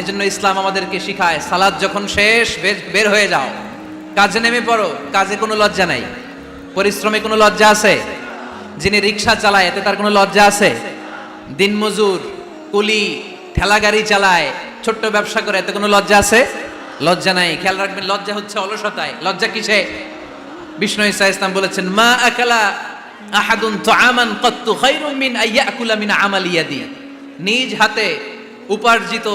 এজন্য ইসলাম আমাদেরকে শিখায় সালাত যখন শেষ বের হয়ে যাও, কাজে নেমে পড়ো। কাজে কোনো লজ্জা নাই, পরিশ্রমে কোনো লজ্জা আছে? যিনি রিক্সা চালায় এতে তার কোনো লজ্জা আছে? দিনমজুর, কুলি, ঠেলা গাড়ি চালায়, ছোট্ট ব্যবসা করে, এতে কোনো লজ্জা আছে? লজ্জা নাই। খেয়াল রাখবেন, লজ্জা হচ্ছে অলসতায়। লজ্জা কিসে? বিষ্ণু ঈসা ইসলাম বলেছেন, মা আকালা আহাদুন তুআমান কাত্তু খায়রুম মিন আইয়াকুলা মিন আমালি ইয়াদি। নিজ হাতে উপার্জিত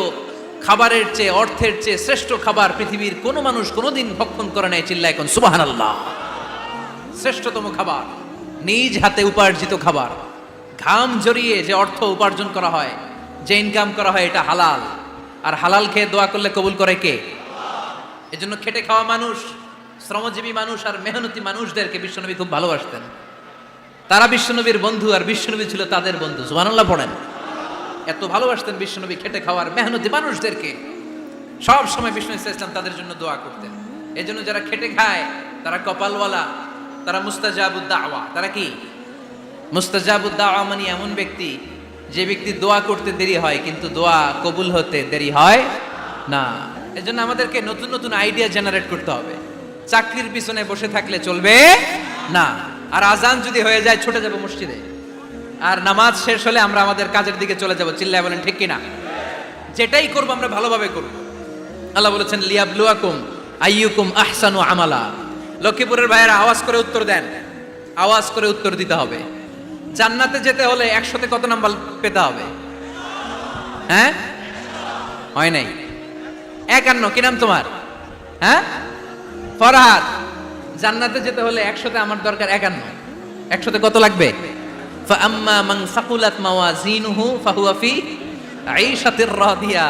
খাবারের চেয়ে, অর্থের চেয়ে শ্রেষ্ঠ খাবার পৃথিবীর কোন মানুষ কোনোদিন ভক্ষণ করে নাই। চিল্লায় এখন সুবহানাল্লাহ। শ্রেষ্ঠতম খাবার নিজ হাতে উপার্জিত খাবার। ঘাম জড়িয়ে যে অর্থ উপার্জন করা হয়, যে ইনকাম করা হয়, এটা হালাল। আর হালাল খেয়ে দোয়া করলে কবুল করে কে? এজন্য খেটে খাওয়া মানুষ, শ্রমজীবী মানুষ আর মেহনতি মানুষদেরকে বিশ্বনবী খুব ভালোবাসতেন। তারা বিশ্বনবীর বন্ধু আর বিশ্বনবী ছিল তাদের বন্ধু। সুবহানাল্লাহ পড়েন। এত ভালোবাসতেন বিশ্বনবী খেটে খাওয়ার মেহনতি মানুষদেরকে। সব সময় বিষ্ণু ইসলাম তাদের জন্য দোয়া করতেন। এজন্য যারা খেটে খায় তারা কপালওয়ালা, তারা মুস্তাজাবুদ দাওয়া। তারা কি? মুস্তাজাবুদ দাওয়া মানে এমন ব্যক্তি যে ব্যক্তি দোয়া করতে দেরি হয় কিন্তু দোয়া কবুল হতে দেরি হয় না। এজন্য আমাদেরকে নতুন নতুন আইডিয়া জেনারেট করতে হবে। চাকরির পিছনে বসে থাকলে চলবে না। আর আজান যদি হয়ে যায় ছুটে যাব মসজিদে, আর নামাজ শেষ হলে আমরা আমাদের কাজের দিকে চলে যাব। চিল্লায় বলেন ঠিক কিনা? যেটাই করবো আমরা ভালোভাবে করব। আল্লাহ বলেছেন লিয়াবলুয়াকুম আইয়ুকুম আহসানু আমালা। লক্ষ্মীপুরের ভাইয়েরা আওয়াজ করে উত্তর দেন, আওয়াজ করে উত্তর দিতে হবে। জান্নাতে যেতে হলে 100তে কত নাম্বার পেতে হবে? হ্যাঁ, হয় নাই 51। কি নাম তোমার? হ্যাঁ, ফরহাদ। জান্নাতে যেতে হলে 100তে আমার দরকার 51। 100তে কত লাগবে? ফাআম্মা মান সাকুলাত মাওয়াজিনুহু ফাহুয়া ফি আইশাতির রাদিয়া।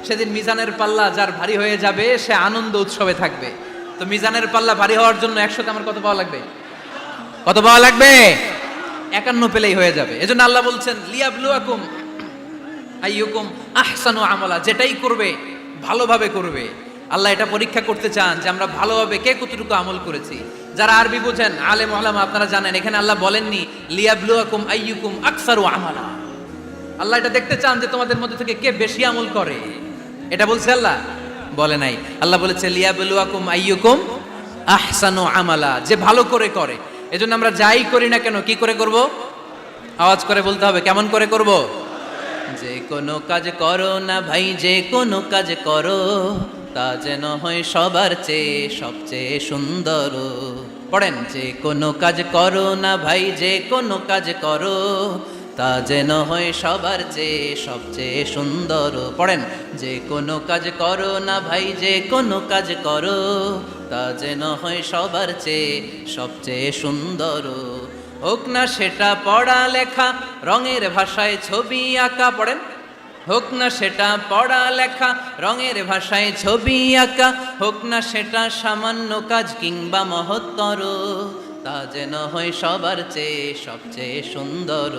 সেদিন মিজানের পাল্লা যার ভারী হয়ে যাবে সে আনন্দ উৎসবে থাকবে। তো মিজানের পাল্লা ভারী হওয়ার জন্য 100তে আমার কত পাওয়া লাগবে? কত পাওয়া লাগবে? 51 পেলেই হয়ে যাবে। এজন্য আল্লাহ বলছেন লিয়াবলুয়াকুম আইয়ুকুম আহসানু আমালা। যেটাই করবে ভালোভাবে করবে। আল্লাহ এটা পরীক্ষা করতে চান যে আমরা ভালোভাবে কে কতটুকু আমল করেছি। যারা আরবি বুঝেন, আলেম ওলামা, আপনারা জানেন এখানে আল্লাহ বলেননি লিয়াবলুয়াকুম আইয়ুকুম আকসারু আমালা। আল্লাহ এটা দেখতে চান যে তোমাদের মধ্যে থেকে কে বেশি আমল করে। এটা বলছে আল্লাহ? বলে নাই। আল্লাহ বলেছে লিয়াবলুয়াকুম আইয়ুকুম আহসানু আমালা, যে ভালো করে করে। এজন্য আমরা যাই করি না কেন কি করে করব? আওয়াজ করে বলতে হবে। কেমন করে করব? যে কোনো কাজ করো না ভাই, যে কোনো কাজ করো তা যেন হয় সবার চেয়ে সবচেয়ে সুন্দর। পড়েন, যে কোনো কাজ করো না ভাই, যে কোনো কাজ করো তা যেন হয় সবার চেয়ে সবচেয়ে সুন্দর। পড়েন, যে কোনো কাজ করো না ভাই, যে কোনো কাজ করো তা যেন হয় সবার চেয়ে সবচেয়ে সুন্দর। হোক না সেটা পড়া লেখা, রঙের ভাষায় ছবি আঁকা। পড়েন, হোক না সেটা পড়া লেখা, রঙের ভাষায় ছবি আঁকা। হোক না সেটা সামান্য কাজ কিংবা মহত্তর, তা যেন হয় সবার চেয়ে সবচেয়ে সুন্দর।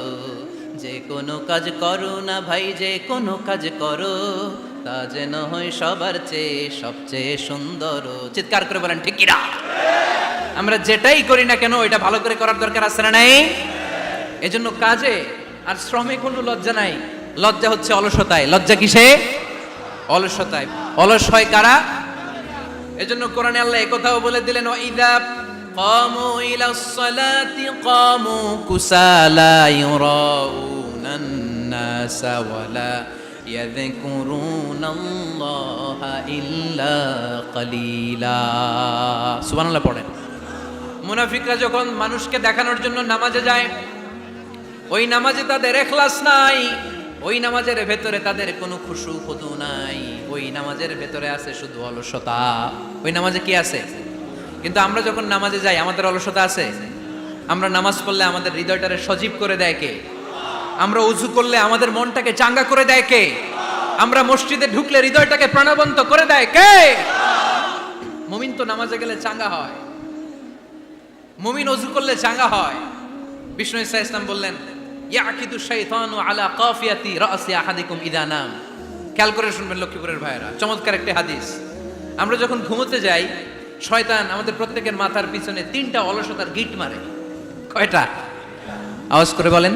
যে কোনো কাজ করো না ভাই, যে কোনো কাজ করো তা যেন হয় সবার চেয়ে সবচেয়ে সুন্দর। চিৎকার করে বলেন ঠিক কিনা? আমরা যেটাই করি না কেন এটা ভালো করে করার দরকার আছে না নাই? এজন্য কাজে আর শ্রমে কোনো লজ্জা নাই। লজ্জা হচ্ছে অলসতায়। লজ্জা কিসে? অলসতায়। অলস হয় কারা? এজন্য কোরআনে আল্লাহ একথাও বলে দিলেন, ওয়াইদা কামু ইলাস সালাতি কামু কুসালা ইউরাউনান নাসা ওয়ালা ইয়াযকুরুনাল্লাহা ইল্লা কালিলা। সুবহানাল্লাহ পড়েন। মুনাফিকরা যখন মানুষকে দেখানোর জন্য নামাজে যায়, ওই নামাজে তাদের ইখলাস নাই, ওই নামাজের ভেতরে তাদের কোনো খুশু খুদু নাই, ওই নামাজের ভেতরে আছে শুধু অলসতা। ওই নামাজে কি আছে? কিন্তু আমরা যখন নামাজে যাই আমাদের অলসতা আছে? আমরা নামাজ পড়লে আমাদের হৃদয়টারে সজীব করে দেয় কে? আমরা উযু করলে আমাদের মনটাকে চাঙ্গা করে দেয় কে? আমরা মসজিদে ঢুকলে হৃদয়টাকে প্রাণবন্ত করে দেয় কে? মুমিন তো নামাজে গেলে চাঙ্গা হয়, মুমিন ওযু করলে চাঙ্গা হয়। বিষ্ণু ঈসা ইসলাম বললেন, ইয়াকিদু শাইতানু আলা কাফিয়াতি রাসি আহাদিকুম ইদা নাম। খেয়াল করে শুনবেন লক্ষ্মীপুরের ভাইয়েরা, চমৎকার একটা হাদিস। আমরা যখন ঘুমোতে যাই শয়তান আমাদের প্রত্যেকের মাথার পিছনে 3টা অলসতার গিট মারে। কয়টা? আওয়াজ করে বলেন।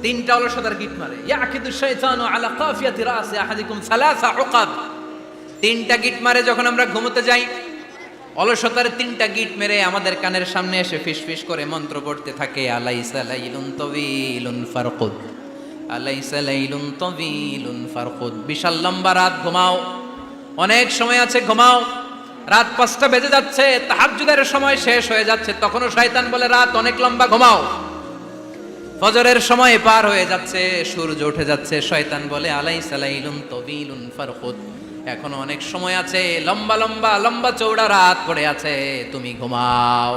তিনটা অলসতার গিট মারে। ইয়াকিদু শাইতানু আলা কাফিয়াতি রাসি আহাদিকুম সালাসা উকাব। তিনটা গিট মারে যখন আমরা ঘুমোতে যাই, অলসতার তিনটা গিট মেরে আমাদের কানের সামনে এসে ফিসফিস করে মন্ত্র পড়তে থাকে, আলাইসা লাইলুন তাওয়িলুন ফারকুদ, আলাইসা লাইলুন তাওয়িলুন ফারকুদ। বিশাল লম্বা রাত, ঘুমাও। অনেক সময় আছে ঘুমাও, রাত 5টা বেজে যাচ্ছে, তাহাজ্জুদের সময় শেষ হয়ে যাচ্ছে, তখনও শয়তান বলে রাত অনেক লম্বা, ঘুমাও। ফজরের সময় পার হয়ে যাচ্ছে, সূর্য উঠে যাচ্ছে, শয়তান বলে আলাইসা লাইলুন তাওয়িলুন ফারকুদ, এখনো অনেক সময় আছে, লম্বা লম্বা লম্বা চৌড়া রাত পড়ে আছে, তুমি ঘুমাও।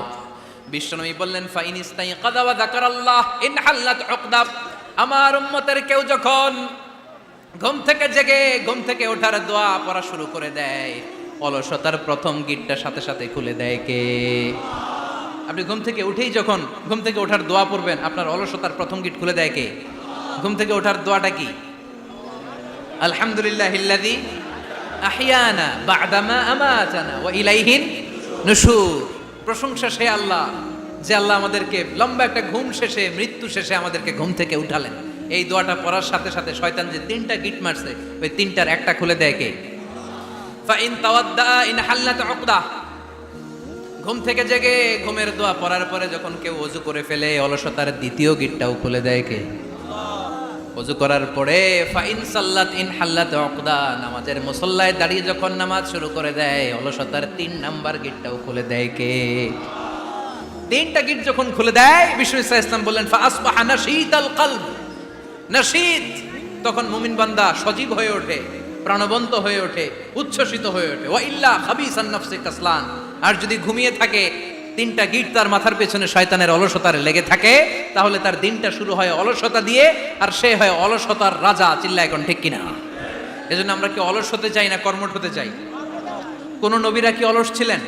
বিশ্বনবী বললেন ফাইন ইস্তাইকাযা ওয়া যাকারাল্লাহ ইনহাল্লাত উকদা। আমার উম্মতের কেউ যখন ঘুম থেকে জেগে ঘুম থেকে ওঠার দোয়া পড়া শুরু করে দেয়, অলসতার প্রথম গিটটা সাথে সাথে খুলে দেয় কে? আপনি ঘুম থেকে উঠেই যখন ঘুম থেকে ওঠার দোয়া পড়বেন, আপনার অলসতার প্রথম গিট খুলে দেয় কে? ঘুম থেকে ওঠার দোয়াটা কি? আলহামদুলিল্লাহিল্লাযী আহিয়ানা বা'দামা আমাতানা ওয়া ইলাইহিন নুশুর। প্রশংসা সে আল্লাহ, যে আল্লাহ আমাদেরকে লম্বা একটা ঘুম শেষে, মৃত্যু শেষে আমাদেরকে ঘুম থেকে উঠালেন। এই দোয়াটা পড়ার সাথে সাথে শয়তান যে তিনটা গিট মারছে, ওই তিনটার একটা খুলে দেয় কে? ফাইন তাওয়াদ্দা ইনহাল্লাত উকদা। ঘুম থেকে জেগে ঘুমের দোয়া পড়ার পরে যখন কেউ ওযু করে ফেলে, অলসতার দ্বিতীয় গিটটাও খুলে দেয় কে? ওযু করার পরে ফাইন সাল্লাত ইনহাল্লাত উকদা, নামাজের মুসল্লায় দাঁড়িয়ে যখন নামাজ শুরু করে দেয়, অলসতার 3 নাম্বার গিটটাও খুলে দেয় কে? তিনটা গিট যখন খুলে দেয়, বিষ্ণু ইসলাম বললেন ফাসবাহা নাশীতাল কলব। নাশীত, তখন মুমিন বান্দা সজীব হয়ে ওঠে, প্রাণবন্ত হয়ে ওঠে, উচ্ছ্বসিত হয়ে ওঠে। ওয়া ইল্লা খাবিসান নাফসি কাসলান, আর যদি ঘুমিয়ে থাকে, তিনটা গিট তার মাথার পেছনে শয়তানের অলসতার লেগে থাকে, তাহলে তার দিনটা শুরু হয় অলসতা দিয়ে, আর সে হয় অলসতার রাজা। চিল্লায় এখন ঠিক কিনা? এজন্য আমরা কি অলস হতে চাই না কর্মঠ হতে চাই? কোন নবীরা কি অলস ছিলেন?